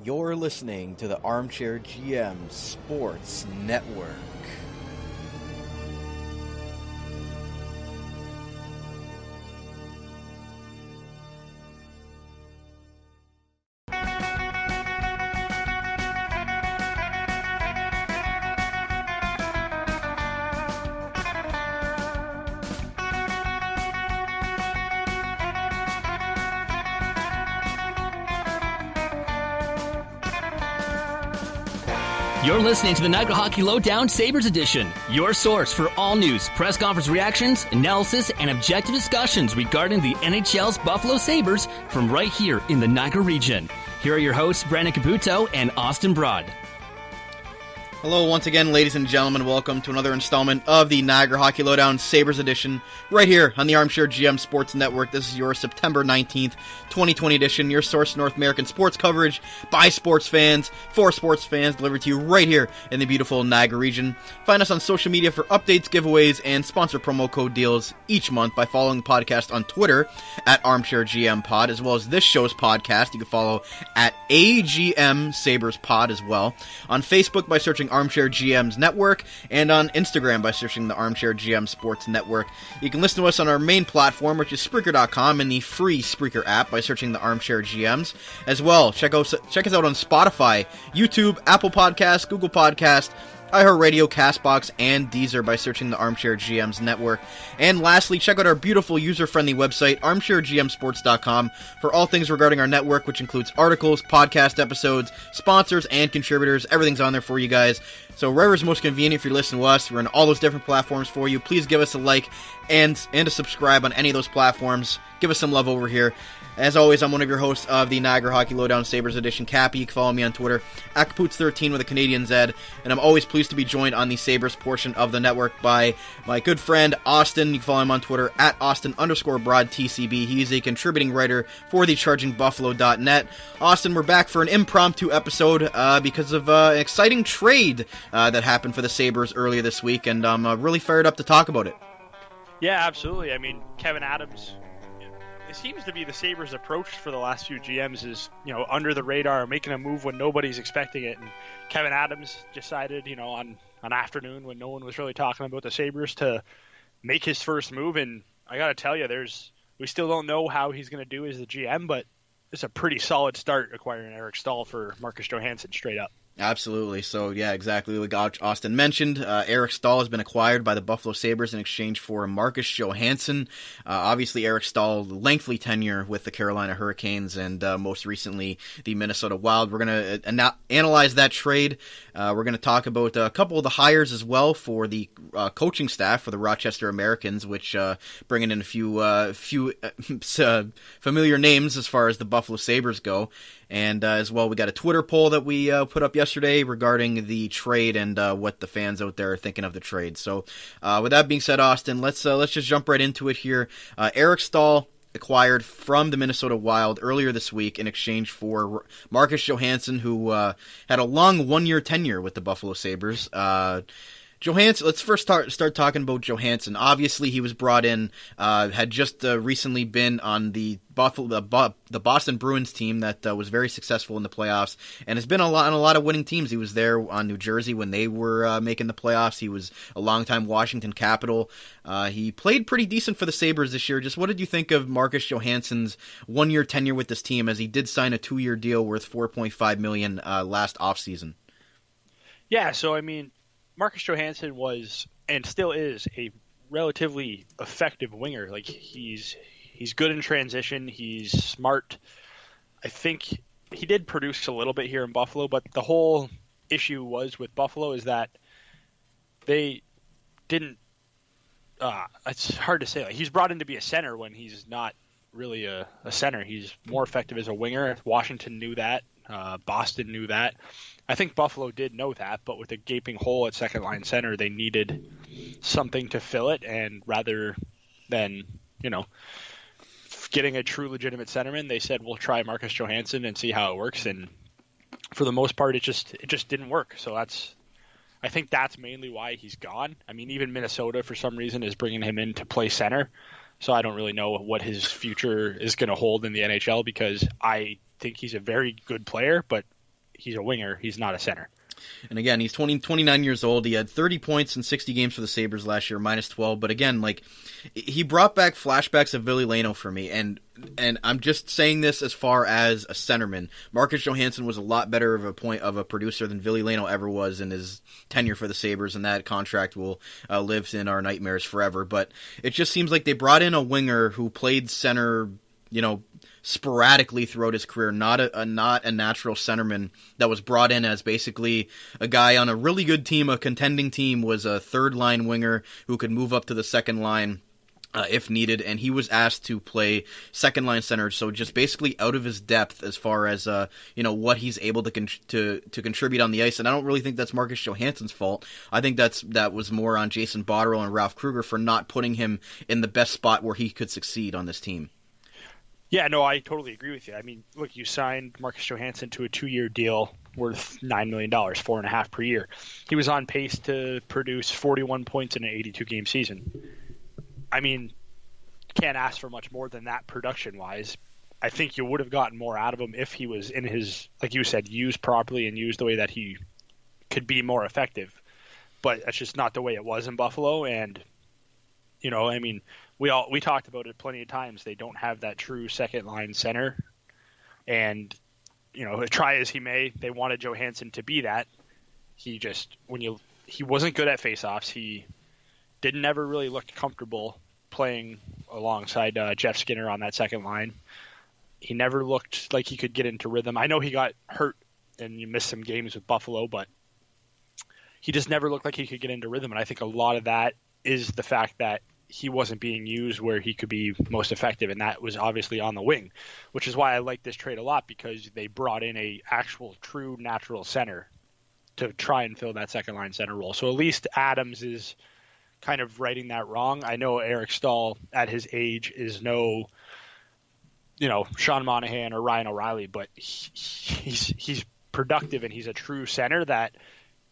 You're listening to the Armchair GM Sports Network. You're listening to the Niagara Hockey Lowdown Sabres edition, your source for all news, press conference reactions, analysis, and objective discussions regarding the NHL's Buffalo Sabres from right here in the Niagara region. Here are your hosts, Brandon Caputo and Austin Broad. Hello once again, ladies and gentlemen. Welcome to another installment of the Niagara Hockey Lowdown Sabres edition, right here on the Armchair GM Sports Network. This is your September 19th, 2020 edition, your source for North American sports coverage by sports fans, for sports fans, delivered to you right here in the beautiful Niagara region. Find us on social media for updates, giveaways, and sponsor promo code deals each month by following the podcast on Twitter at Armchair GM Pod, as well as this show's podcast. You can follow at AGM Sabres Pod as well. On Facebook by searching Armchair GM's Network, and on Instagram by searching the Armchair GM Sports Network. You can listen to us on our main platform, which is Spreaker.com, and the free Spreaker app by searching the Armchair GMs. As well, check us out on Spotify, YouTube, Apple Podcasts, Google Podcasts, iHeartRadio, CastBox, and Deezer by searching the Armchair GM's Network. And lastly, check out our beautiful user-friendly website, armchairgmsports.com, for all things regarding our network, which includes articles, podcast episodes, sponsors, and contributors. Everything's on there for you guys. So wherever's most convenient for you to listen to us, we're on all those different platforms for you. Please give us a like and a subscribe on any of those platforms. Give us some love over here. As always, I'm one of your hosts of the Niagara Hockey Lowdown Sabres edition, Cappy. You can follow me on Twitter, at Capoots13 with a Canadian Z. And I'm always pleased to be joined on the Sabres portion of the network by my good friend, Austin. You can follow him on Twitter, at Austin_BroadTCB. He's a contributing writer for the ChargingBuffalo.net. Austin, we're back for an impromptu episode because of an exciting trade that happened for the Sabres earlier this week, and I'm really fired up to talk about it. Yeah, absolutely. I mean, Kevin Adams, it seems to be the Sabres' approach for the last few GMs is, under the radar, making a move when nobody's expecting it. And Kevin Adams decided, on an afternoon when no one was really talking about the Sabres, to make his first move. And I got to tell you, we still don't know how he's going to do as the GM, but it's a pretty solid start acquiring Eric Staal for Marcus Johannson straight up. Absolutely. So, yeah, exactly like Austin mentioned. Eric Staal has been acquired by the Buffalo Sabres in exchange for Marcus Johannson. Obviously, Eric Staal, lengthy tenure with the Carolina Hurricanes and most recently the Minnesota Wild. We're going to analyze that trade. We're going to talk about a couple of the hires as well for the coaching staff for the Rochester Americans, which bringing in a few familiar names as far as the Buffalo Sabres go. And as well, we got a Twitter poll that we put up yesterday regarding the trade and what the fans out there are thinking of the trade. So with that being said, Austin, let's just jump right into it here. Eric Staal acquired from the Minnesota Wild earlier this week in exchange for Marcus Johannson, who had a long one-year tenure with the Buffalo Sabres. Johannson, let's first start talking about Johannson. Obviously, he was brought in, had just recently been on the Boston Bruins team that was very successful in the playoffs, and has been on a lot of winning teams. He was there on New Jersey when they were making the playoffs. He was a longtime Washington Capital. He played pretty decent for the Sabres this year. Just what did you think of Marcus Johansson's one-year tenure with this team, as he did sign a 2-year deal worth $4.5 million last offseason? Yeah, so I mean, Marcus Johannson was and still is a relatively effective winger. Like, he's good in transition. He's smart. I think he did produce a little bit here in Buffalo, but the whole issue was with Buffalo is that they didn't. It's hard to say. Like, he's brought in to be a center when he's not really a center. He's more effective as a winger. Washington knew that. Boston knew that. I think Buffalo did know that, but with a gaping hole at second line center, they needed something to fill it, and rather than, getting a true legitimate centerman, they said, we'll try Marcus Johannson and see how it works. And for the most part, it just didn't work. So I think that's mainly why he's gone. I mean, even Minnesota, for some reason, is bringing him in to play center. So I don't really know what his future is going to hold in the NHL, because I think he's a very good player, but he's a winger. He's not a center. And again, he's 29 years old. He had 30 points in 60 games for the Sabres last year, minus 12. But again, like, he brought back flashbacks of Ville Leino for me. And I'm just saying this as far as a centerman. Marcus Johannson was a lot better of a producer than Ville Leino ever was in his tenure for the Sabres, and that contract will live in our nightmares forever. But it just seems like they brought in a winger who played center, sporadically throughout his career, not a natural centerman that was brought in as basically a guy on a really good team, a contending team, was a third-line winger who could move up to the second line if needed, and he was asked to play second-line center, so just basically out of his depth as far as what he's able to contribute on the ice. And I don't really think that's Marcus Johansson's fault. I think that was more on Jason Botterill and Ralph Kruger for not putting him in the best spot where he could succeed on this team. Yeah, no, I totally agree with you. I mean, look, you signed Marcus Johannson to a 2-year deal worth $9 million, $4.5 per year. He was on pace to produce 41 points in an 82-game season. I mean, can't ask for much more than that production-wise. I think you would have gotten more out of him if he was in his, like you said, used properly and used the way that he could be more effective. But that's just not the way it was in Buffalo. And, I mean, we talked about it plenty of times. They don't have that true second-line center. And, try as he may, they wanted Johannson to be that. He wasn't good at faceoffs. He didn't ever really look comfortable playing alongside Jeff Skinner on that second line. He never looked like he could get into rhythm. I know he got hurt and you missed some games with Buffalo, but he just never looked like he could get into rhythm. And I think a lot of that is the fact that he wasn't being used where he could be most effective, and that was obviously on the wing, which is why I like this trade a lot, because they brought in a actual true natural center to try and fill that second line center role. So at least Adams is kind of righting that wrong. I know Eric Staal at his age is no, Sean Monahan or Ryan O'Reilly, but he's productive and he's a true center that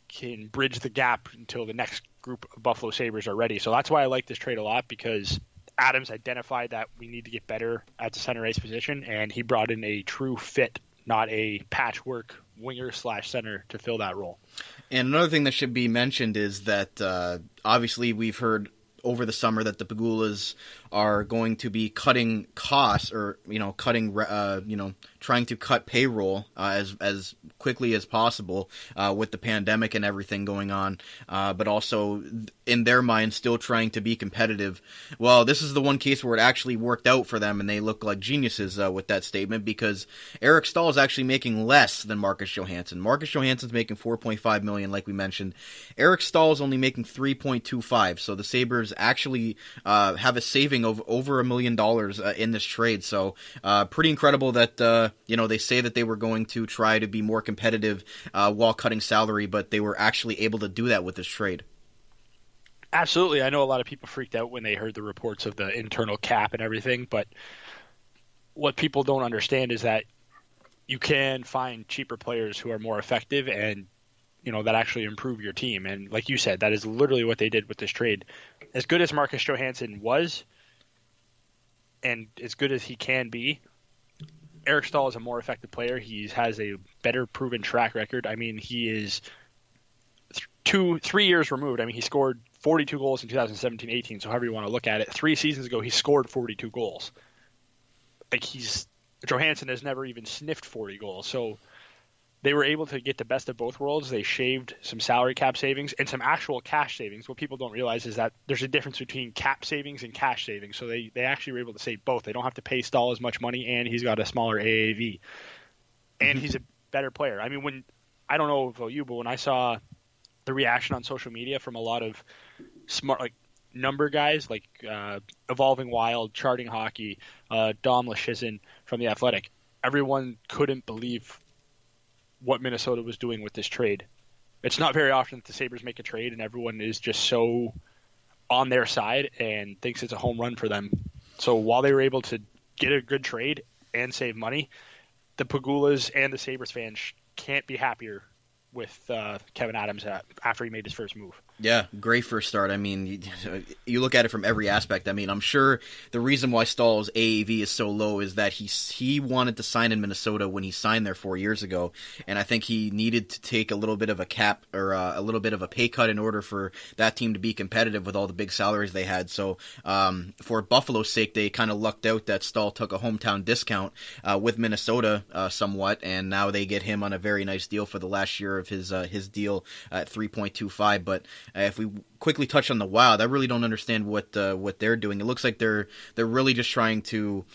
can bridge the gap until the next group of Buffalo Sabres are ready. So that's why I like this trade a lot, because Adams identified that we need to get better at the center ice position, and he brought in a true fit, not a patchwork winger/center to fill that role. And another thing that should be mentioned is that obviously we've heard over the summer that the Pegulas are going to be cutting costs, or trying to cut payroll as quickly as possible with the pandemic and everything going on, but also in their mind still trying to be competitive. Well, this is the one case where it actually worked out for them, and they look like geniuses with that statement, because Eric Staal is actually making less than Marcus Johannson. Marcus Johansson's making $4.5 million, like we mentioned. Eric Staal is only making $3.25, so the Sabres actually have a saving of over $1 million in this trade. So pretty incredible that they say that they were going to try to be more competitive while cutting salary, but they were actually able to do that with this trade. Absolutely. I know a lot of people freaked out when they heard the reports of the internal cap and everything, but what people don't understand is that you can find cheaper players who are more effective and that actually improve your team. And like you said, that is literally what they did with this trade. As good as Marcus Johannson was, and as good as he can be, Eric Staal is a more effective player. He has a better proven track record. I mean, he is 3 years removed. I mean, he scored 42 goals in 2017-18, so however you want to look at it. 3 seasons ago, he scored 42 goals. Johannson has never even sniffed 40 goals. So they were able to get the best of both worlds. They shaved some salary cap savings and some actual cash savings. What people don't realize is that there's a difference between cap savings and cash savings. So they actually were able to save both. They don't have to pay Stahl as much money, and he's got a smaller AAV. And he's a better player. I mean, I don't know about you, but when I saw the reaction on social media from a lot of smart, number guys like Evolving Wild, Charting Hockey, Dom Leschizin from The Athletic, everyone couldn't believe what Minnesota was doing with this trade. It's not very often that the Sabres make a trade and everyone is just so on their side and thinks it's a home run for them. So while they were able to get a good trade and save money, the Pegulas and the Sabres fans can't be happier with Kevin Adams after he made his first move. Yeah, great first start. I mean, you look at it from every aspect. I mean, I'm sure the reason why Stahl's AAV is so low is that he wanted to sign in Minnesota when he signed there 4 years ago, and I think he needed to take a little bit of a cap or a little bit of a pay cut in order for that team to be competitive with all the big salaries they had. So for Buffalo's sake, they kind of lucked out that Stahl took a hometown discount with Minnesota somewhat, and now they get him on a very nice deal for the last year of his deal at 3.25. But if we quickly touch on the Wild, I really don't understand what they're doing. It looks like they're really just trying to,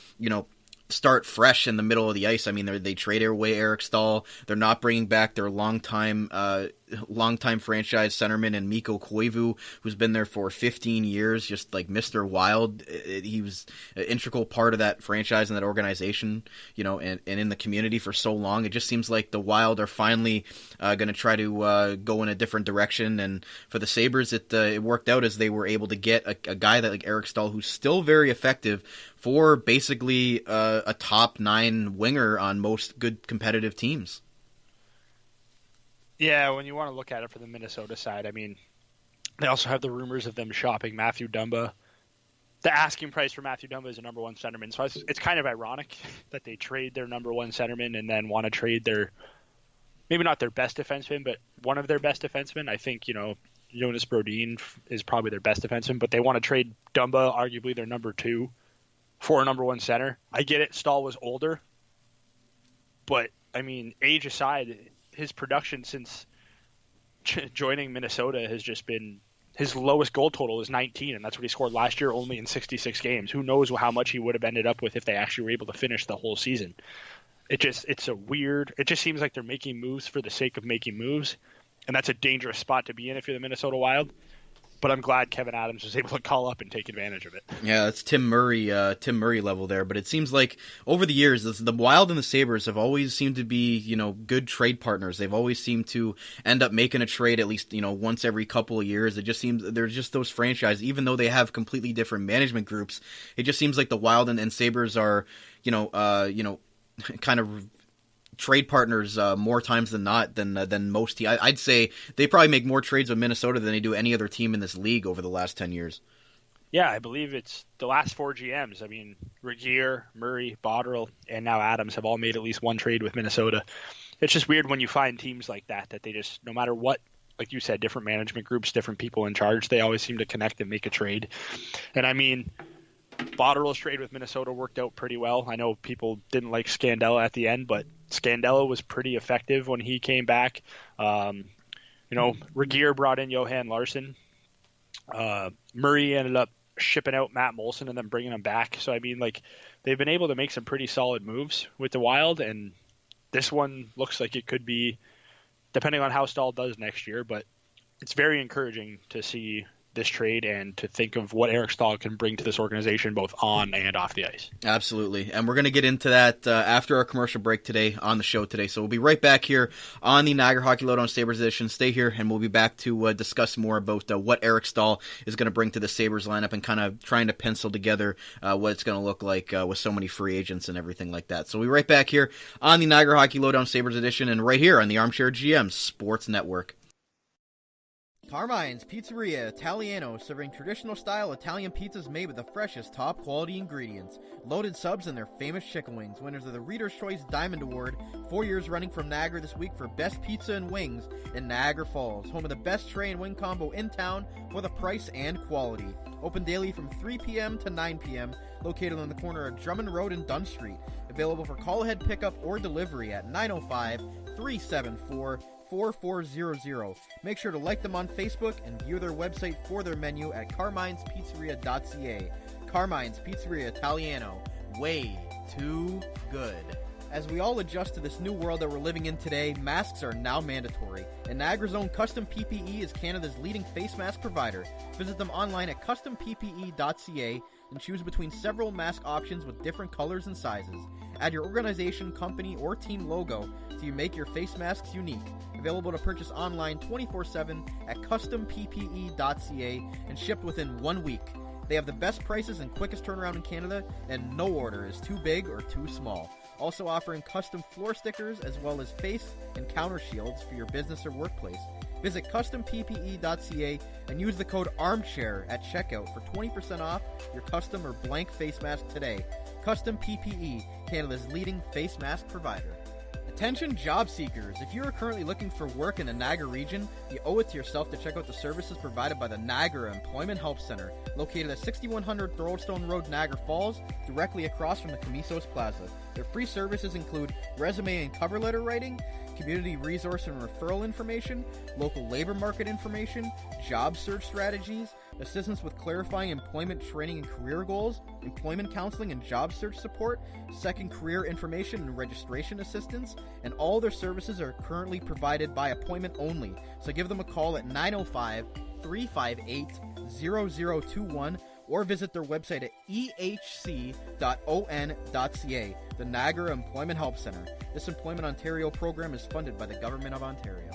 start fresh in the middle of the ice. I mean, they trade away Eric Staal. They're not bringing back their longtime franchise centerman and Mikko Koivu, who's been there for 15 years, just like Mr. Wild. He was an integral part of that franchise and that organization, and in the community for so long. It just seems like the Wild are finally going to try to go in a different direction. And for the Sabres, it worked out as they were able to get a guy that like Eric Staal, who's still very effective for basically a top 9 winger on most good competitive teams. Yeah, when you want to look at it from the Minnesota side, I mean, they also have the rumors of them shopping Matthew Dumba. The asking price for Matthew Dumba is a number 1 centerman, so it's kind of ironic that they trade their number 1 centerman and then want to trade maybe not their best defenseman, but one of their best defensemen. I think, Jonas Brodin is probably their best defenseman, but they want to trade Dumba, arguably their number 2, for a number 1 center. I get it, Stahl was older, but, I mean, age aside, his production since joining Minnesota has just been – his lowest goal total is 19, and that's what he scored last year only in 66 games. Who knows how much he would have ended up with if they actually were able to finish the whole season. It just seems like they're making moves for the sake of making moves, and that's a dangerous spot to be in if you're the Minnesota Wild. But I'm glad Kevin Adams was able to call up and take advantage of it. Yeah, that's Tim Murray level there. But it seems like over the years, the Wild and the Sabres have always seemed to be, good trade partners. They've always seemed to end up making a trade at least, once every couple of years. It just seems they're just those franchises, even though they have completely different management groups. It just seems like the Wild and Sabres are, kind of trade partners more times than not than most teams. I'd say they probably make more trades with Minnesota than they do any other team in this league over the last 10 years. Yeah, I believe it's the last 4 GMs. I mean, Regier, Murray, Botterill, and now Adams have all made at least one trade with Minnesota. It's just weird when you find teams like that they just, no matter what, like you said, different management groups, different people in charge, they always seem to connect and make a trade. And I mean, Botterill's trade with Minnesota worked out pretty well. I know people didn't like Scandella at the end, but Scandella was pretty effective when he came back. Regier brought in Johan Larsson. Murray ended up shipping out Matt Molson and then bringing him back. So, I mean, they've been able to make some pretty solid moves with the Wild, and this one looks like it could be, depending on how Stahl does next year, but it's very encouraging to see this trade and to think of what Eric Staal can bring to this organization both on and off the ice. Absolutely. And we're going to get into that after our commercial break today on the show today. So we'll be right back here on the Niagara Hockey Lowdown Sabres edition. Stay here and we'll be back to discuss more about what Eric Staal is going to bring to the Sabres lineup and kind of trying to pencil together what it's going to look like with so many free agents and everything like that. So we'll be right back here on the Niagara Hockey Lowdown Sabres edition and right here on the Armchair GM Sports Network. Carmine's Pizzeria Italiano, serving traditional-style Italian pizzas made with the freshest, top-quality ingredients. Loaded subs and their famous chicken wings. Winners of the Reader's Choice Diamond Award, 4 years running from Niagara this week for Best Pizza and Wings in Niagara Falls. Home of the best tray and wing combo in town for the price and quality. Open daily from 3 p.m. to 9 p.m., located on the corner of Drummond Road and Dunn Street. Available for call-ahead pickup or delivery at 905-374-4400. Make sure to like them on Facebook and view their website for their menu at carmine'spizzeria.ca. Carmine's Pizzeria Italiano. Way too good. As we all adjust to this new world that we're living in today, masks are now mandatory, and Niagara's own Custom PPE is Canada's leading face mask provider. Visit them online at customppe.ca and choose between several mask options with different colors and sizes. Add your organization, company, or team logo so you make your face masks unique. Available to purchase online 24/7 at customppe.ca and shipped within 1 week. They have the best prices and quickest turnaround in Canada, and no order is too big or too small. Also offering custom floor stickers as well as face and counter shields for your business or workplace. Visit customppe.ca and use the code ARMCHAIR at checkout for 20% off your custom or blank face mask today. Custom PPE, Canada's leading face mask provider. Attention job seekers, if you are currently looking for work in the Niagara region, you owe it to yourself to check out the services provided by the Niagara Employment Help Center, located at 6100 Throwstone Road, Niagara Falls, directly across from the Camisos Plaza. Their free services include resume and cover letter writing, community resource and referral information, local labor market information, job search strategies, assistance with clarifying employment training and career goals, employment counseling and job search support, second career information and registration assistance, and all their services are currently provided by appointment only. So give them a call at 905-358-0021 or visit their website at ehc.on.ca, the Niagara Employment Help Center. This Employment Ontario program is funded by the Government of Ontario.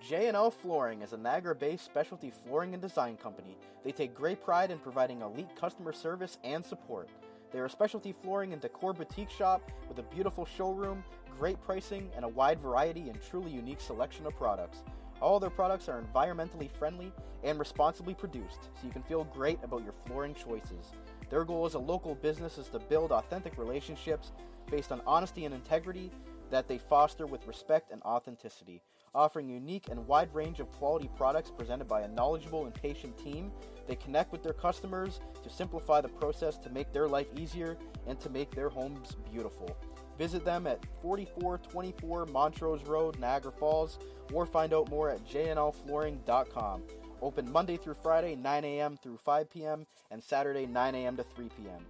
J&L Flooring is a Niagara-based specialty flooring and design company. They take great pride in providing elite customer service and support. They are a specialty flooring and decor boutique shop with a beautiful showroom, great pricing, and a wide variety and truly unique selection of products. All their products are environmentally friendly and responsibly produced, so you can feel great about your flooring choices. Their goal as a local business is to build authentic relationships based on honesty and integrity that they foster with respect and authenticity. Offering a unique and wide range of quality products presented by a knowledgeable and patient team, they connect with their customers to simplify the process to make their life easier and to make their homes beautiful. Visit them at 4424 Montrose Road, Niagara Falls, or find out more at jnlflooring.com. Open Monday through Friday, 9 a.m. through 5 p.m., and Saturday, 9 a.m. to 3 p.m.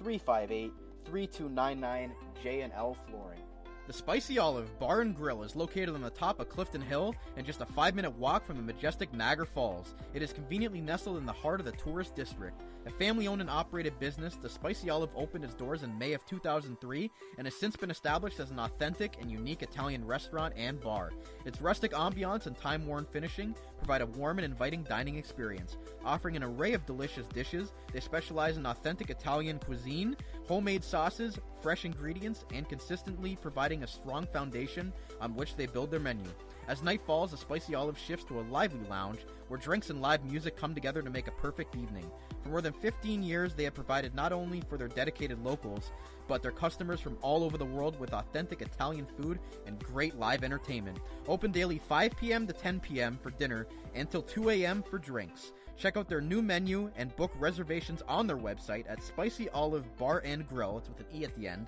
905-358-3299 J&L Flooring. The Spicy Olive Bar and Grill is located on the top of Clifton Hill and just a 5-minute walk from the majestic Niagara Falls. It is conveniently nestled in the heart of the tourist district. A family-owned and operated business, the Spicy Olive opened its doors in May of 2003 and has since been established as an authentic and unique Italian restaurant and bar. Its rustic ambiance and time-worn finishing provide a warm and inviting dining experience. Offering an array of delicious dishes, they specialize in authentic Italian cuisine, homemade sauces, fresh ingredients, and consistently providing a strong foundation on which they build their menu. As night falls, the Spicy Olive shifts to a lively lounge where drinks and live music come together to make a perfect evening. For more than 15 years, they have provided not only for their dedicated locals, but their customers from all over the world with authentic Italian food and great live entertainment. Open daily 5 p.m. to 10 p.m. for dinner and till 2 a.m. for drinks. Check out their new menu and book reservations on their website at Spicy Olive Bar and Grill, it's with an E at the end,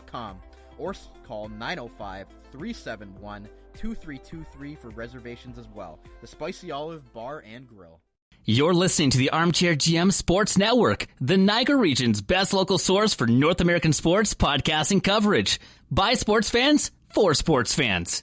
.com, or call 905-371-2323 for reservations as well. The Spicy Olive Bar and Grill. You're listening to the Armchair GM Sports Network, the Niagara region's best local source for North American sports podcasting coverage. By sports fans, for sports fans.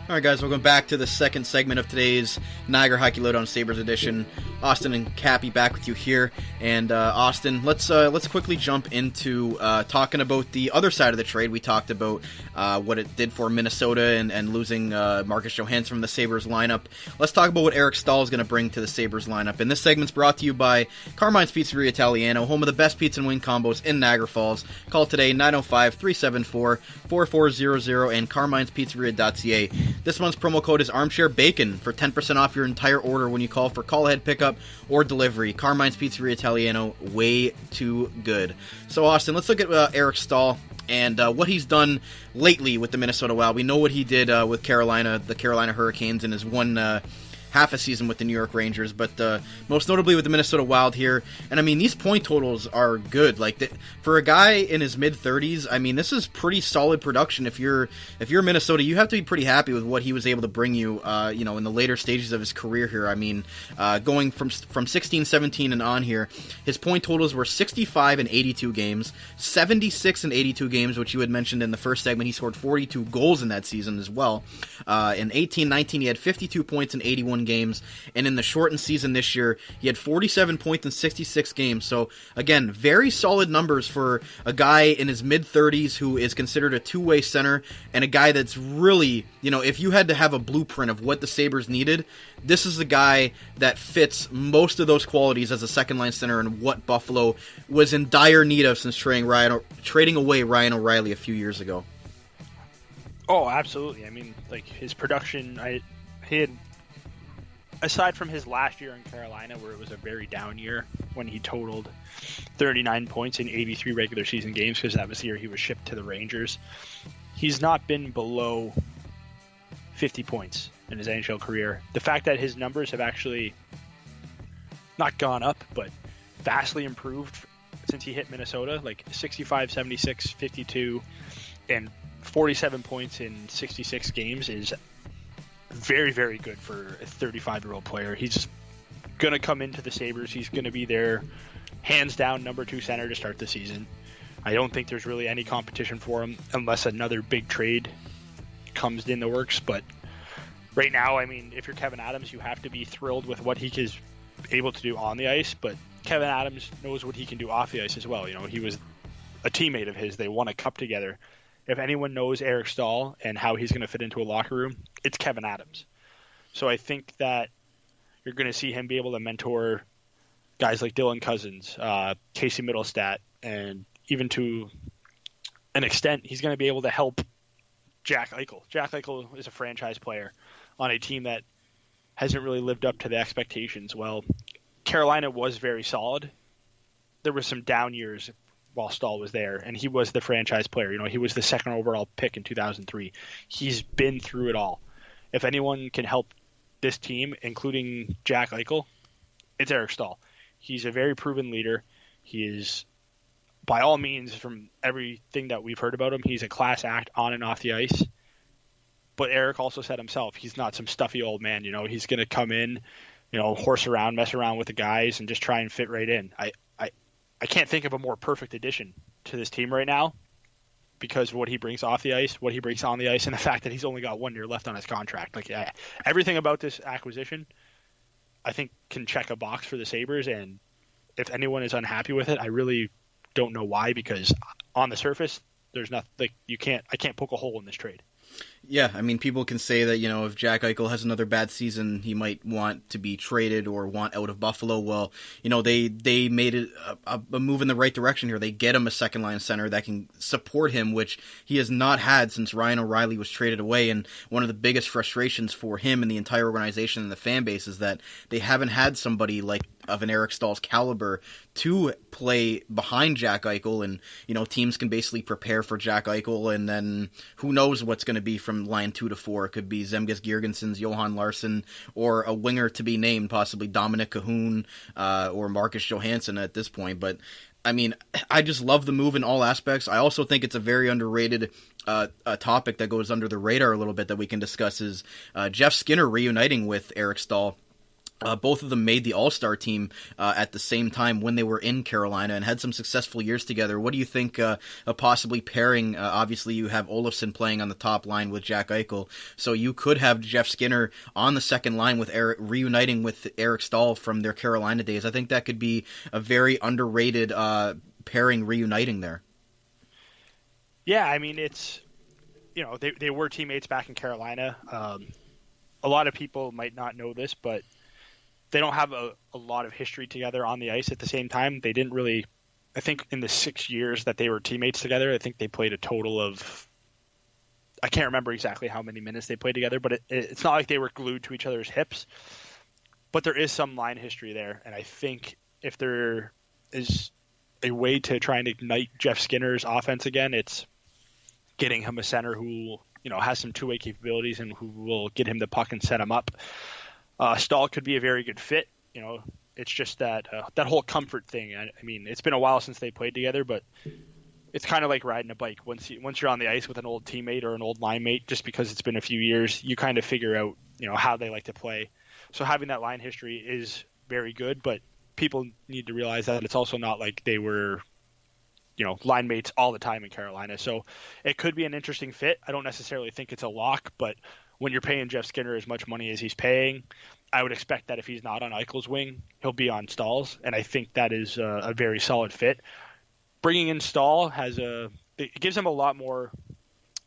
All right, guys, welcome back to the second segment of today's Niagara Hockey Lowdown Sabres edition. Austin and Cappy back with you here. And Austin, let's quickly jump into talking about the other side of the trade. We talked about what it did for Minnesota and losing Marcus Johannson from the Sabres lineup. Let's talk about what Eric Staal is going to bring to the Sabres lineup. And this segment's brought to you by Carmine's Pizzeria Italiano, home of the best pizza and wing combos in Niagara Falls. Call today, 905-374-4400 and carmine'spizzeria.ca. This month's promo code is Armchair Bacon for 10% off your entire order when you call for call-ahead pickup or delivery. Carmine's Pizzeria Italiano, way too good. So, Austin, let's look at Eric Staal and what he's done lately with the Minnesota Wild. We know what he did with the Carolina Hurricanes, in his one half a season with the New York Rangers, but most notably with the Minnesota Wild here. And I mean, these point totals are good. Like, for a guy in his mid-30s, I mean, this is pretty solid production. If you're Minnesota, you have to be pretty happy with what he was able to bring you, in the later stages of his career here. I mean, going from 16-17 and on here, his point totals were 65 in 82 games, 76 in 82 games, which you had mentioned in the first segment. He scored 42 goals in that season as well. In 18-19, he had 52 points in 81 games, and in the shortened season this year, he had 47 points in 66 games. So again, very solid numbers for a guy in his mid-30s who is considered a two-way center, and a guy that's really, if you had to have a blueprint of what the Sabres needed, this is the guy that fits most of those qualities as a second-line center and what Buffalo was in dire need of since trading away Ryan O'Reilly a few years ago. Oh, absolutely. I mean, his production, he had, aside from his last year in Carolina, where it was a very down year when he totaled 39 points in 83 regular season games, because that was the year he was shipped to the Rangers, he's not been below 50 points in his NHL career. The fact that his numbers have actually not gone up, but vastly improved since he hit Minnesota, 65, 76, 52, and 47 points in 66 games is very, very good for a 35-year-old player. He's going to come into the Sabres. He's going to be their hands-down number 2 center to start the season. I don't think there's really any competition for him unless another big trade comes in the works. But right now, I mean, if you're Kevin Adams, you have to be thrilled with what he is able to do on the ice. But Kevin Adams knows what he can do off the ice as well. He was a teammate of his. They won a cup together. If anyone knows Eric Staal and how he's going to fit into a locker room, it's Kevin Adams. So I think that you're going to see him be able to mentor guys like Dylan Cousins, Casey Middlestat, and even to an extent, he's going to be able to help Jack Eichel. Jack Eichel is a franchise player on a team that hasn't really lived up to the expectations. Well, Carolina was very solid. There were some down years while Stahl was there, and he was the franchise player. He was the second overall pick in 2003. He's been through it all. If anyone can help this team, including Jack Eichel, it's Eric Staal. He's a very proven leader. He is, by all means, from everything that we've heard about him, he's a class act on and off the ice. But Eric also said himself, he's not some stuffy old man. He's going to come in, horse around, mess around with the guys, and just try and fit right in. I can't think of a more perfect addition to this team right now because of what he brings off the ice, what he brings on the ice, and the fact that he's only got 1 year left on his contract. Everything about this acquisition, I think, can check a box for the Sabres, and if anyone is unhappy with it, I really don't know why, because on the surface, there's nothing. I can't poke a hole in this trade. Yeah, I mean, people can say that, if Jack Eichel has another bad season, he might want to be traded or want out of Buffalo. Well, they made it a move in the right direction here. They get him a second-line center that can support him, which he has not had since Ryan O'Reilly was traded away. And one of the biggest frustrations for him and the entire organization and the fan base is that they haven't had somebody of an Eric Stahl's caliber to play behind Jack Eichel, and teams can basically prepare for Jack Eichel, and then who knows what's going to be from line 2 to 4. It could be Zemgus Girgensons, Johan Larsson, or a winger to be named, possibly Dominic Cahoon or Marcus Johannson at this point. But I mean, I just love the move in all aspects. I also think it's a very underrated a topic that goes under the radar a little bit that we can discuss is Jeff Skinner reuniting with Eric Staal. Both of them made the All-Star team at the same time when they were in Carolina and had some successful years together. What do you think of possibly pairing? Obviously, you have Olofsson playing on the top line with Jack Eichel, so you could have Jeff Skinner on the second line with Eric, reuniting with Eric Staal from their Carolina days. I think that could be a very underrated pairing reuniting there. Yeah, I mean, it's, they were teammates back in Carolina. A lot of people might not know this, but they don't have a lot of history together on the ice at the same time. They didn't really, I think in the 6 years that they were teammates together, I think they played a total of, I can't remember exactly how many minutes they played together, but it's not like they were glued to each other's hips. But there is some line history there, and I think if there is a way to try and ignite Jeff Skinner's offense again, it's getting him a center who has some two-way capabilities and who will get him the puck and set him up. Stahl could be a very good fit. It's just that that whole comfort thing. I mean, it's been a while since they played together, but it's kind of like riding a bike. Once you're on the ice with an old teammate or an old line mate, just because it's been a few years, you kind of figure out how they like to play. So having that line history is very good, but people need to realize that it's also not like they were line mates all the time in Carolina. So it could be an interesting fit. I don't necessarily think it's a lock, but when you're paying Jeff Skinner as much money as he's paying, I would expect that if he's not on Eichel's wing, he'll be on Stahl's, and I think that is a very solid fit. Bringing in Stahl it gives them a lot more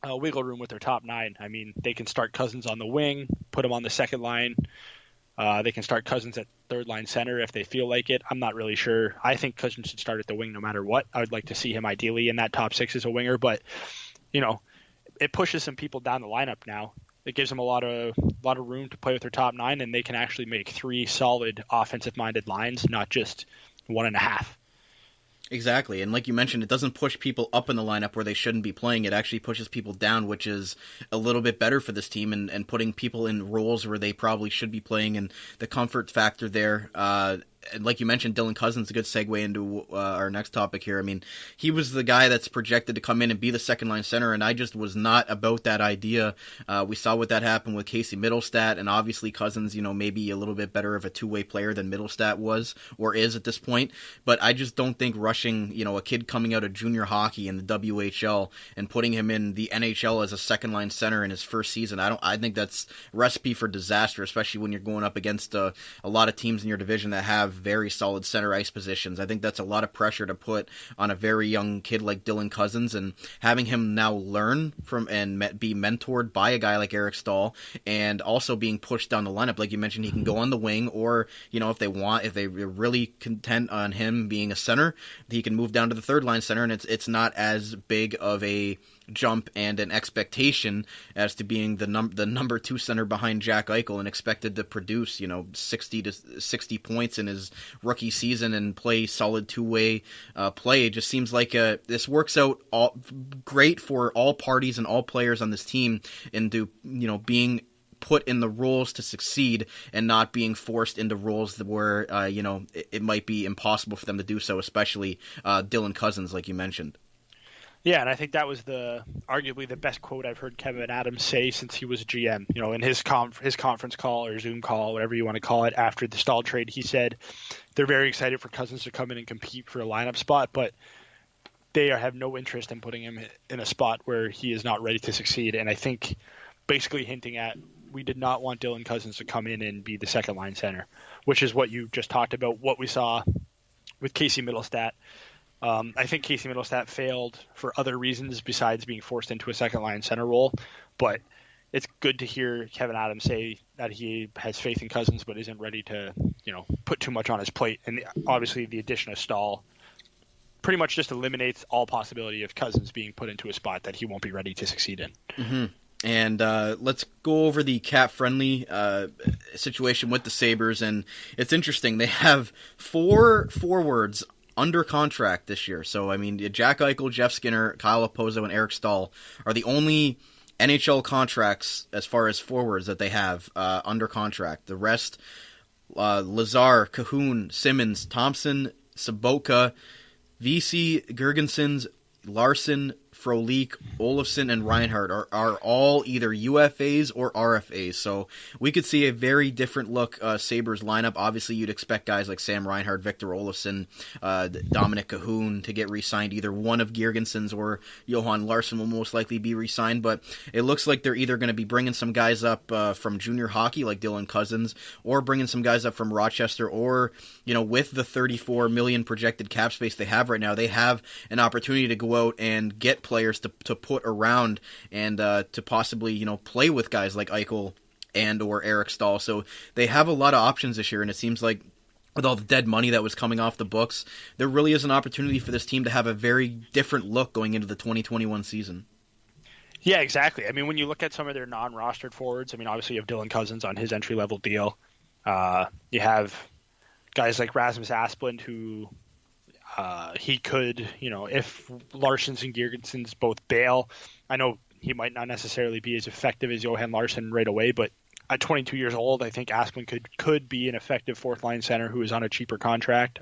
wiggle room with their top nine. I mean, they can start Cousins on the wing, put him on the second line. They can start Cousins at third line center if they feel like it. I'm not really sure. I think Cousins should start at the wing no matter what. I would like to see him ideally in that top six as a winger, but it pushes some people down the lineup now. It gives them a lot of room to play with their top nine, and they can actually make three solid offensive-minded lines, not just 1.5. Exactly, and like you mentioned, it doesn't push people up in the lineup where they shouldn't be playing. It actually pushes people down, which is a little bit better for this team, and putting people in roles where they probably should be playing, and the comfort factor there. And like you mentioned, Dylan Cousins, a good segue into our next topic here. I mean, he was the guy that's projected to come in and be the second-line center, and I just was not about that idea. We saw what that happened with Casey Mittelstadt, and obviously Cousins, maybe a little bit better of a two-way player than Mittelstadt was or is at this point. But I just don't think rushing, a kid coming out of junior hockey in the WHL and putting him in the NHL as a second-line center in his first season, I think that's recipe for disaster, especially when you're going up against a lot of teams in your division that have very solid center ice positions. I think that's a lot of pressure to put on a very young kid like Dylan Cousins, and having him now learn from and be mentored by a guy like Eric Staal, and also being pushed down the lineup. Like you mentioned, he can go on the wing, or if they're really content on him being a center, he can move down to the third line center, and it's not as big of a jump and an expectation as to being the number two center behind Jack Eichel and expected to produce 60 points in his rookie season and play solid two-way play. It just seems like this works out great for all parties and all players on this team into being put in the roles to succeed and not being forced into roles where it might be impossible for them to do so, especially Dylan Cousins, like you mentioned. Yeah, and I think that was arguably the best quote I've heard Kevin Adams say since he was GM. In his conference call or Zoom call, whatever you want to call it, after the Stahl trade, he said they're very excited for Cousins to come in and compete for a lineup spot, but they have no interest in putting him in a spot where he is not ready to succeed. And I think basically hinting at, we did not want Dylan Cousins to come in and be the second line center, which is what you just talked about, what we saw with Casey Mittelstadt. I think Casey Mittelstadt failed for other reasons besides being forced into a second-line center role, but it's good to hear Kevin Adams say that he has faith in Cousins but isn't ready to, put too much on his plate. And obviously the addition of Stahl pretty much just eliminates all possibility of Cousins being put into a spot that he won't be ready to succeed in. Mm-hmm. And let's go over the cap-friendly situation with the Sabres, and it's interesting. They have 4 forwards under contract this year. So, I mean, Jack Eichel, Jeff Skinner, Kyle Opozo, and Eric Staal are the only NHL contracts as far as forwards that they have under contract. The rest, Lazar, Cahoon, Simmons, Thompson, Saboka, VC, Girgensons, Larson, Frolik, Olofsson, and Reinhardt are all either UFAs or RFAs. So we could see a very different look Sabres lineup. Obviously, you'd expect guys like Sam Reinhart, Victor Olofsson, Dominic Cahoon to get re-signed. Either one of Girgensons or Johan Larson will most likely be re-signed. But it looks like they're either going to be bringing some guys up from junior hockey like Dylan Cousins, or bringing some guys up from Rochester, or with the $34 million projected cap space they have right now, they have an opportunity to go out and get players to put around and to possibly play with guys like Eichel and or Eric Staal. So they have a lot of options this year, and it seems like with all the dead money that was coming off the books, there really is an opportunity for this team to have a very different look going into the 2021 season. Yeah, exactly. I mean, when you look at some of their non-rostered forwards, I mean, obviously you have Dylan Cousins on his entry-level deal. You have guys like Rasmus Asplund who he could, if Larson's and Girgensons both bail, I know he might not necessarily be as effective as Johan Larsson right away, but at 22 years old, I think Asplund could be an effective fourth-line center who is on a cheaper contract.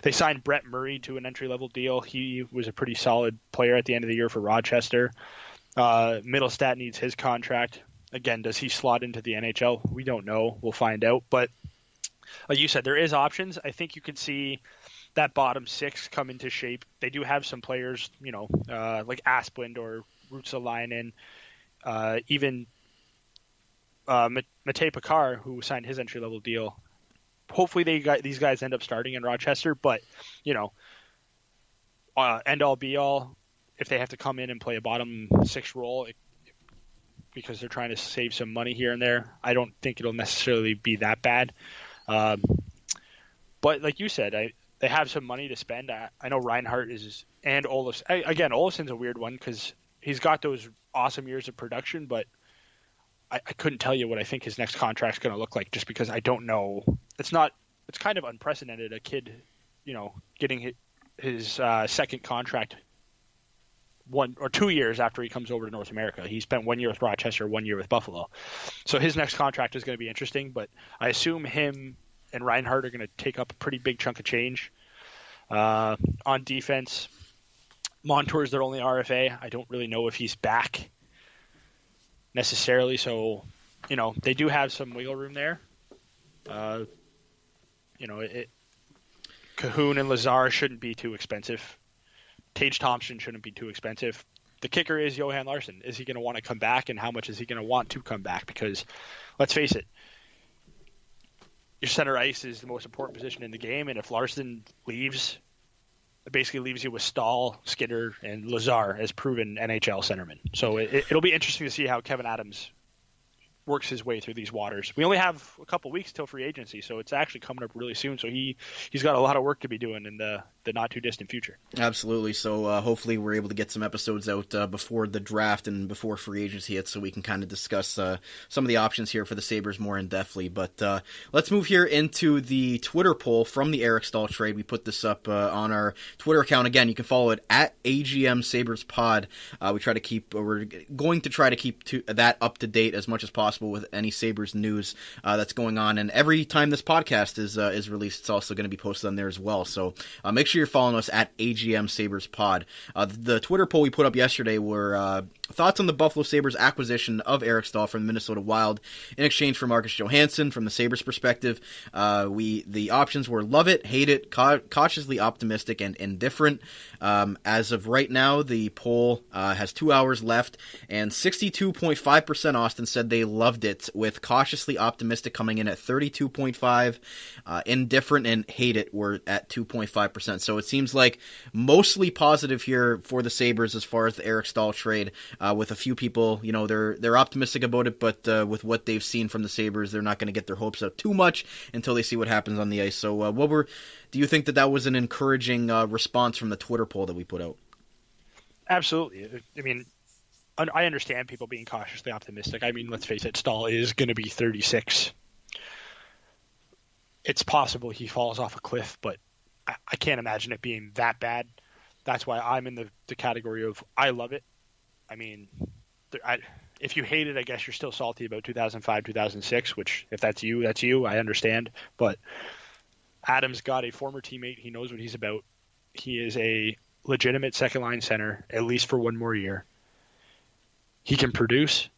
They signed Brett Murray to an entry-level deal. He was a pretty solid player at the end of the year for Rochester. Mittelstadt needs his contract. Again, does he slot into the NHL? We don't know. We'll find out. But like you said, there is options. I think you could see that bottom 6 come into shape. They do have some players, like Asplund or Ruotsalainen, even Matej Pekar, who signed his entry-level deal. Hopefully these guys end up starting in Rochester, but, end-all, be-all, if they have to come in and play a bottom six role because they're trying to save some money here and there, I don't think it'll necessarily be that bad. But like you said, they have some money to spend. I know Reinhart and Olofsson. Again, Olofsson's a weird one because he's got those awesome years of production, but I couldn't tell you what I think his next contract's going to look like just because I don't know. It's kind of unprecedented, a kid, getting his second contract 1 or 2 years after he comes over to North America. He spent 1 year with Rochester, 1 year with Buffalo. So his next contract is going to be interesting, but I assume him and Reinhart are going to take up a pretty big chunk of change. On defense, Montour's their only RFA. I don't really know if he's back necessarily, so they do have some wiggle room there. Cahoon and Lazar shouldn't be too expensive. Tage Thompson shouldn't be too expensive. The kicker is Johan Larsson. Is he going to want to come back, and how much is he going to want to come back? Because let's face it, your center ice is the most important position in the game, and if Larsson leaves, it basically leaves you with Stahl, Skinner, and Lazar as proven NHL centermen. So it'll be interesting to see how Kevin Adams works his way through these waters. We only have a couple weeks till free agency, so it's actually coming up really soon. So he's got a lot of work to be doing in the not too distant future. Absolutely. So hopefully we're able to get some episodes out before the draft and before free agency hits, so we can kind of discuss some of the options here for the Sabres more in depthly. But let's move here into the Twitter poll from the Eric Staal trade. We put this up on our Twitter account. Again, you can follow it at AGM Sabres Pod. We're going to try to keep that up to date as much as possible with any Sabres news that's going on. And every time this podcast is released, it's also going to be posted on there as well. So make sure you're following us at AGM Sabres Pod. The Twitter poll we put up yesterday were thoughts on the Buffalo Sabres acquisition of Eric Staal from the Minnesota Wild in exchange for Marcus Johannson. From the Sabres perspective, the options were love it, hate it, cautiously optimistic, and indifferent. As of right now, the poll has 2 hours left, and 62.5% Austin said they loved it, with cautiously optimistic coming in at 32.5%, indifferent and hate it were at 2.5%. So it seems like mostly positive here for the Sabres as far as the Eric Staal trade, with a few people, they're optimistic about it, but with what they've seen from the Sabres, they're not going to get their hopes up too much until they see what happens on the ice. So do you think that was an encouraging response from the Twitter poll that we put out? Absolutely. I mean, I understand people being cautiously optimistic. I mean, let's face it, Stahl is going to be 36. It's possible he falls off a cliff, but I can't imagine it being that bad. That's why I'm in the category of I love it. I mean, if you hate it, I guess you're still salty about 2005, 2006, which if that's you, that's you. I understand. But Adams got a former teammate. He knows what he's about. He is a legitimate second-line center, at least for one more year. He can produce.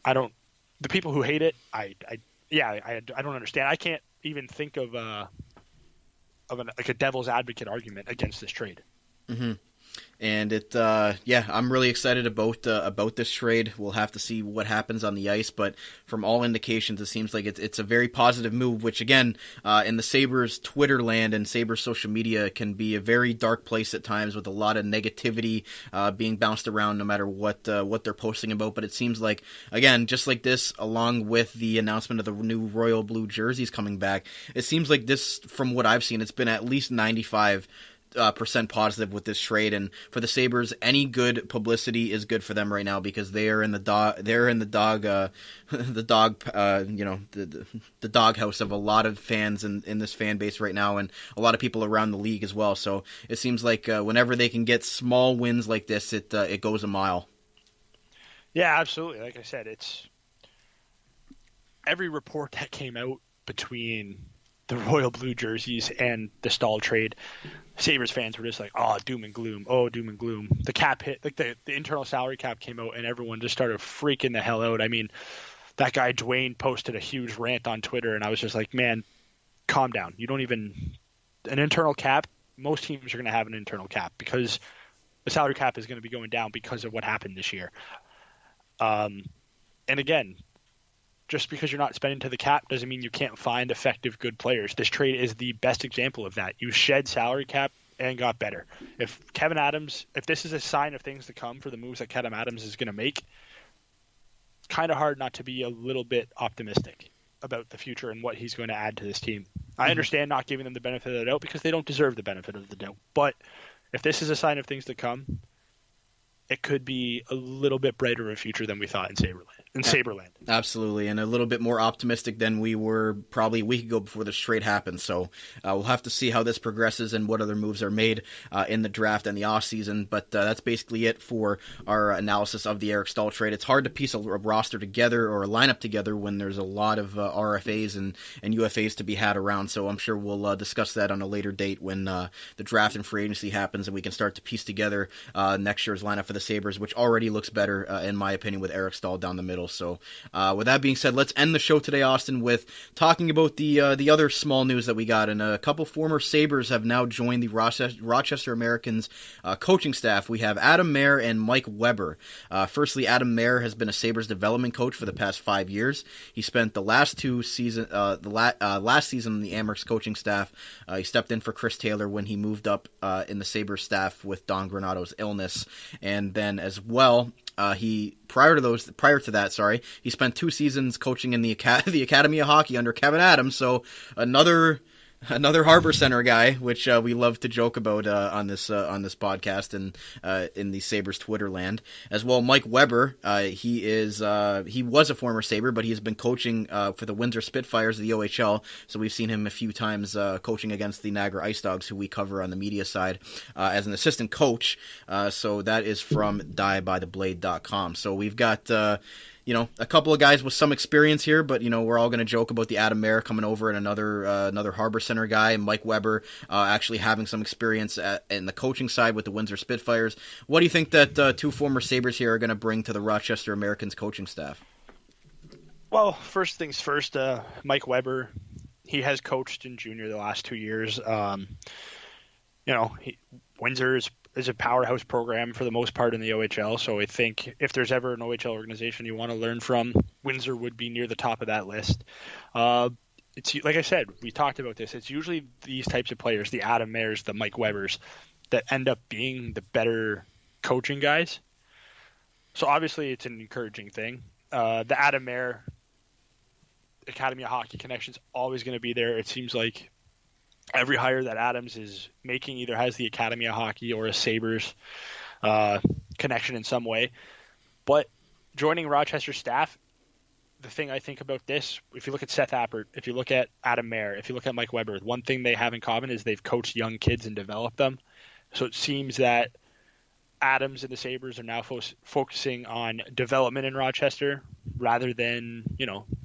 The people who hate it, I don't understand. I can't even think of a devil's advocate argument against this trade. Mm-hmm. And I'm really excited about this trade. We'll have to see what happens on the ice, but from all indications, it seems like it's a very positive move, which again, in the Sabres Twitter land and Sabres social media can be a very dark place at times with a lot of negativity being bounced around no matter what they're posting about. But it seems like, again, just like this, along with the announcement of the new Royal Blue jerseys coming back, it seems like this, from what I've seen, it's been at least 95% positive with this trade. And for the Sabres, any good publicity is good for them right now, because they are in the doghouse of a lot of fans in this fan base right now, and a lot of people around the league as well. So it seems like whenever they can get small wins like this, it goes a mile. Yeah, absolutely. Like I said, it's every report that came out between the Royal Blue jerseys and the Stahl trade, Sabres fans were just like, oh, doom and gloom. Oh, doom and gloom. The cap hit, like the internal salary cap came out, and everyone just started freaking the hell out. I mean, that guy Dwayne posted a huge rant on Twitter, and I was just like, man, calm down. You don't even – an internal cap, most teams are going to have an internal cap because the salary cap is going to be going down because of what happened this year. And again, just because you're not spending to the cap doesn't mean you can't find effective, good players. This trade is the best example of that. You shed salary cap and got better. If this is a sign of things to come for the moves that Kevin Adams is going to make, it's kind of hard not to be a little bit optimistic about the future and what he's going to add to this team. I understand not giving them the benefit of the doubt because they don't deserve the benefit of the doubt. But if this is a sign of things to come, it could be a little bit brighter of a future than we thought in Saberland. Absolutely, and a little bit more optimistic than we were probably a week ago before this trade happened. So we'll have to see how this progresses and what other moves are made in the draft and the offseason. But that's basically it for our analysis of the Eric Staal trade. It's hard to piece a roster together or a lineup together when there's a lot of RFAs and UFAs to be had around. So I'm sure we'll discuss that on a later date when the draft and free agency happens and we can start to piece together next year's lineup for the Sabres, which already looks better, in my opinion, with Eric Staal down the middle. So with that being said, let's end the show today, Austin, with talking about the other small news that we got. And a couple former Sabres have now joined the Rochester Americans coaching staff. We have Adam Mayer and Mike Weber. Firstly, Adam Mayer has been a Sabres development coach for the past 5 years. He spent the last season on the Amherst coaching staff. He stepped in for Chris Taylor when he moved up in the Sabres staff with Don Granato's illness. And then as well, prior to that, he spent 2 seasons coaching in the Academy of Hockey under Kevin Adams. So another Harbor Center guy, which we love to joke about on this podcast and in the Sabres Twitter land as well. Mike Weber, he was a former Sabre, but he's been coaching for the Windsor Spitfires of the OHL. So we've seen him a few times coaching against the Niagara Ice Dogs, who we cover on the media side as an assistant coach. So that is from diebytheblade.com. So we've got a couple of guys with some experience here, but, we're all going to joke about the Adam Mayer coming over and another Harbor Center guy, and Mike Weber actually having some experience in the coaching side with the Windsor Spitfires. What do you think that 2 former Sabres here are going to bring to the Rochester Americans coaching staff? Well, first things first, Mike Weber, he has coached in junior the last 2 years. Windsor is a powerhouse program for the most part in the OHL, so I think if there's ever an OHL organization you want to learn from, Windsor would be near the top of that list. It's like I said, we talked about this. It's usually these types of players, the Adam Mayers, the Mike Webers, that end up being the better coaching guys. So obviously it's an encouraging thing. The Adam Mayer Academy of Hockey connection's always going to be there. It seems like every hire that Adams is making either has the Academy of Hockey or a Sabres connection in some way. But joining Rochester staff, the thing I think about this, if you look at Seth Appert, if you look at Adam Mayer, if you look at Mike Weber, one thing they have in common is they've coached young kids and developed them. So it seems that Adams and the Sabres are now focusing on development in Rochester rather than,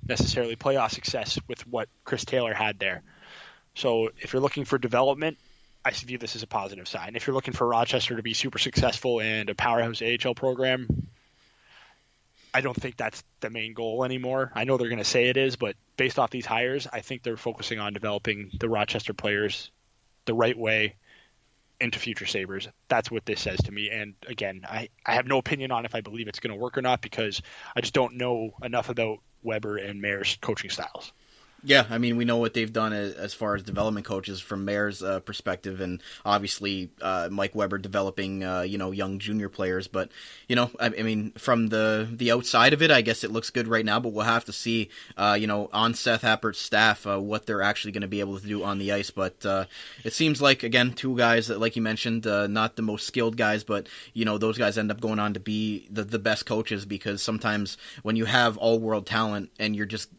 necessarily playoff success with what Chris Taylor had there. So if you're looking for development, I view this as a positive sign. If you're looking for Rochester to be super successful and a powerhouse AHL program, I don't think that's the main goal anymore. I know they're going to say it is, but based off these hires, I think they're focusing on developing the Rochester players the right way into future Sabres. That's what this says to me. And again, I have no opinion on if I believe it's going to work or not because I just don't know enough about Weber and Mayer's coaching styles. Yeah, I mean, we know what they've done as far as development coaches from Mayer's perspective, and obviously Mike Weber developing, young junior players. But, I mean, from the outside of it, I guess it looks good right now, but we'll have to see, on Seth Appert's staff, what they're actually going to be able to do on the ice. But it seems like, again, 2 guys that, like you mentioned, not the most skilled guys, but, those guys end up going on to be the best coaches because sometimes when you have all-world talent and you're just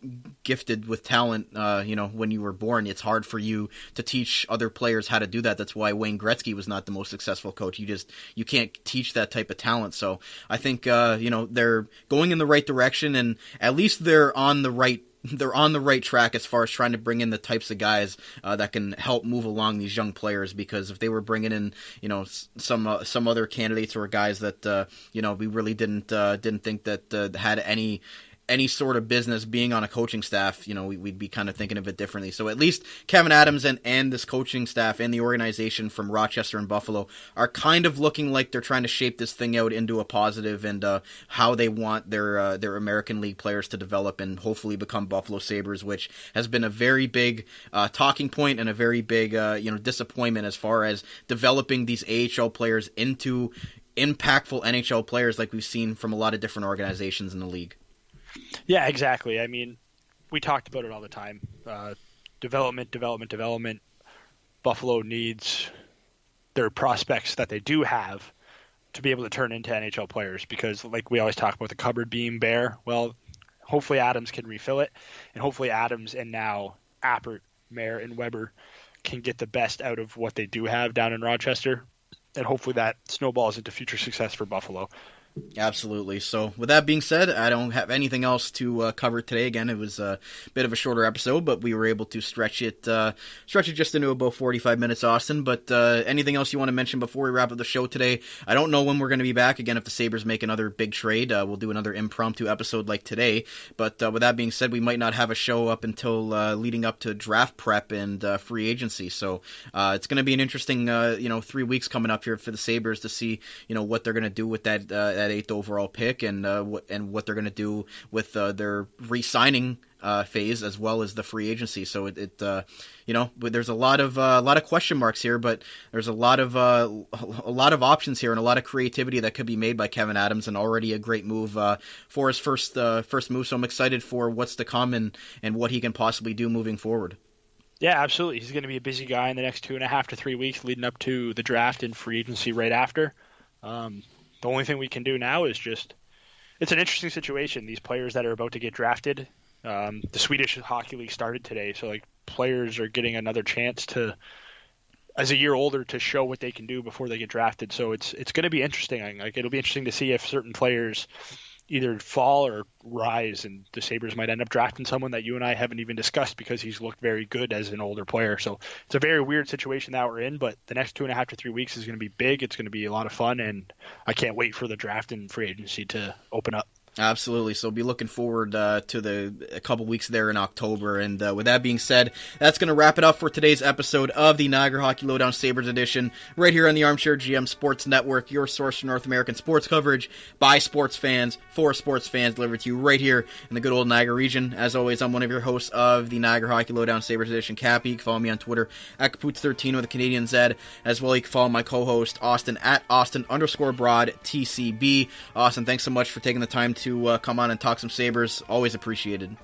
gifted with talent, when you were born, it's hard for you to teach other players how to do that. That's why Wayne Gretzky was not the most successful coach. You can't teach that type of talent. So I think, they're going in the right direction, and at least they're on the right track as far as trying to bring in the types of guys that can help move along these young players. Because if they were bringing in, some other candidates or guys that we really didn't think that had any sort of business being on a coaching staff, we'd be kind of thinking of it differently. So at least Kevin Adams and this coaching staff and the organization from Rochester and Buffalo are kind of looking like they're trying to shape this thing out into a positive and how they want their American League players to develop and hopefully become Buffalo Sabres, which has been a very big talking point and a very big disappointment as far as developing these AHL players into impactful NHL players like we've seen from a lot of different organizations in the league. Yeah, exactly. I mean, we talked about it all the time. Development. Buffalo needs their prospects that they do have to be able to turn into NHL players because, like we always talk about, the cupboard being bare. Well, hopefully Adams can refill it, and hopefully Adams and now Appert, Mayer, and Weber can get the best out of what they do have down in Rochester, and hopefully that snowballs into future success for Buffalo. Absolutely. So with that being said, I don't have anything else to cover today. Again, it was a bit of a shorter episode, but we were able to stretch it just into about 45 minutes, Austin. But anything else you want to mention before we wrap up the show today? I don't know when we're going to be back. Again, if the Sabres make another big trade, we'll do another impromptu episode like today. But with that being said, we might not have a show up until leading up to draft prep and free agency. So it's going to be an interesting 3 weeks coming up here for the Sabres to see what they're going to do with that 8th overall pick and what they're going to do with their re-signing phase as well as the free agency. So there's a lot of question marks here, but there's a lot of options here and a lot of creativity that could be made by Kevin Adams, and already a great move for his first move. So I'm excited for what's to come and what he can possibly do moving forward. Yeah, absolutely. He's going to be a busy guy in the next 2.5 to 3 weeks leading up to the draft and free agency right after. The only thing we can do now is it's an interesting situation. These players that are about to get drafted, the Swedish Hockey League started today, so players are getting another chance to, as a year older, to show what they can do before they get drafted. So it's going to be interesting. It'll be interesting to see if certain players either fall or rise, and the Sabres might end up drafting someone that you and I haven't even discussed because he's looked very good as an older player. So it's a very weird situation that we're in, but the next 2.5 to 3 weeks is going to be big. It's going to be a lot of fun, and I can't wait for the draft and free agency to open up. Absolutely. So be looking forward to a couple weeks there in October. And with that being said, that's going to wrap it up for today's episode of the Niagara Hockey Lowdown Sabres edition, right here on the Armchair GM Sports Network, your source for North American sports coverage by sports fans, for sports fans, delivered to you right here in the good old Niagara region. As always, I'm one of your hosts of the Niagara Hockey Lowdown Sabres edition, Cappy. You can follow me on Twitter at Caputs13 with a Canadian Z. As well, you can follow my co-host Austin at Austin_Broad TCB. Austin, thanks so much for taking the time to come on and talk some Sabres. Always appreciated.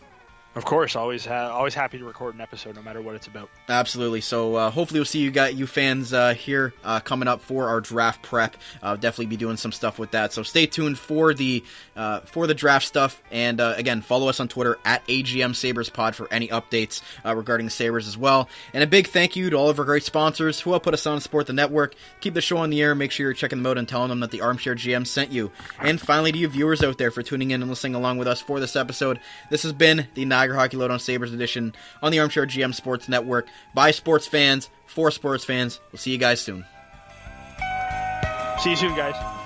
Of course, always happy to record an episode, no matter what it's about. Absolutely. So hopefully we'll see you fans here coming up for our draft prep. Definitely be doing some stuff with that. So stay tuned for the draft stuff. And again, follow us on Twitter at AGM Sabres Pod for any updates regarding the Sabres as well. And a big thank you to all of our great sponsors who help put us on and support the network. Keep the show on the air. Make sure you're checking them out and telling them that the Armchair GM sent you. And finally, to you viewers out there for tuning in and listening along with us for this episode. This has been the Niagara Hockey Lowdown Sabres edition on the Armchair GM Sports Network by sports fans, for sports fans. We'll see you guys soon. See you soon, guys.